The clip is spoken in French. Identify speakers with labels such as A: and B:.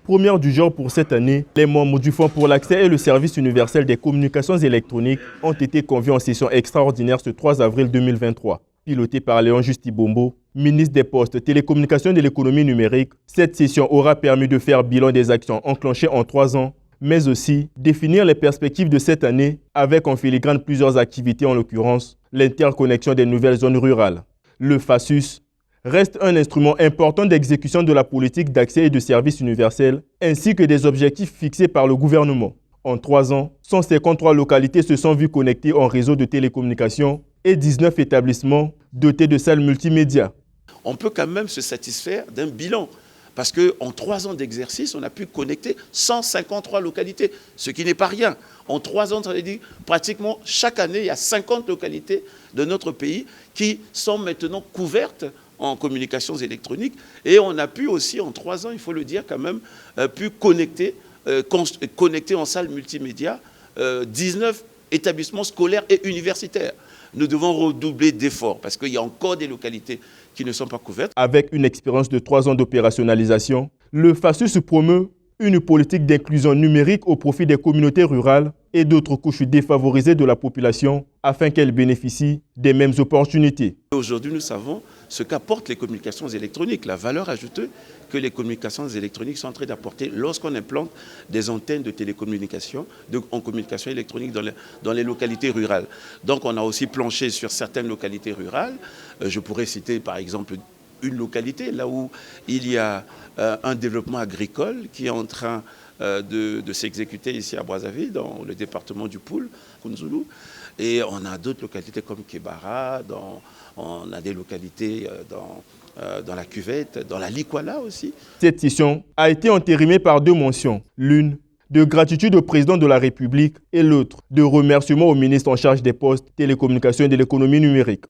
A: Première du genre pour cette année, les membres du Fonds pour l'accès et le service universel des communications électroniques ont été conviés en session extraordinaire ce 3 avril 2023. Pilotée par Léon Justibombo, ministre des Postes, Télécommunications et de l'économie numérique, cette session aura permis de faire bilan des actions enclenchées en 3 ans, mais aussi définir les perspectives de cette année avec en filigrane plusieurs activités, en l'occurrence l'interconnexion des nouvelles zones rurales. Le FASUS reste un instrument important d'exécution de la politique d'accès et de services universels, ainsi que des objectifs fixés par le gouvernement. En 3 ans, 153 localités se sont vues connectées en réseau de télécommunications et 19 établissements dotés de salles multimédia.
B: On peut quand même se satisfaire d'un bilan, parce qu'en 3 ans d'exercice, on a pu connecter 153 localités, ce qui n'est pas rien. En 3 ans, ça veut dire pratiquement chaque année, il y a 50 localités de notre pays qui sont maintenant couvertes en communications électroniques. Et on a pu aussi, en 3 ans, il faut le dire quand même, pu connecter en salle multimédia 19 établissements scolaires et universitaires. Nous devons redoubler d'efforts parce qu'il y a encore des localités qui ne sont pas couvertes.
A: Avec une expérience de 3 ans d'opérationnalisation, le FASUS promeut une politique d'inclusion numérique au profit des communautés rurales et d'autres couches défavorisées de la population afin qu'elles bénéficient des mêmes opportunités.
B: Aujourd'hui, nous savons ce qu'apportent les communications électroniques, la valeur ajoutée que les communications électroniques sont en train d'apporter lorsqu'on implante des antennes de télécommunications en communication électronique dans les localités rurales. Donc on a aussi planché sur certaines localités rurales. Je pourrais citer par exemple une localité là où il y a un développement agricole qui est en train de s'exécuter ici à Brazzaville, dans le département du Poul, Kunzulu. Et on a d'autres localités comme Kebara, on a des localités dans la Cuvette, dans la Likwala aussi.
A: Cette session a été entérinée par 2 mentions. L'une de gratitude au président de la République et l'autre de remerciement au ministre en charge des postes, télécommunications et de l'économie numérique.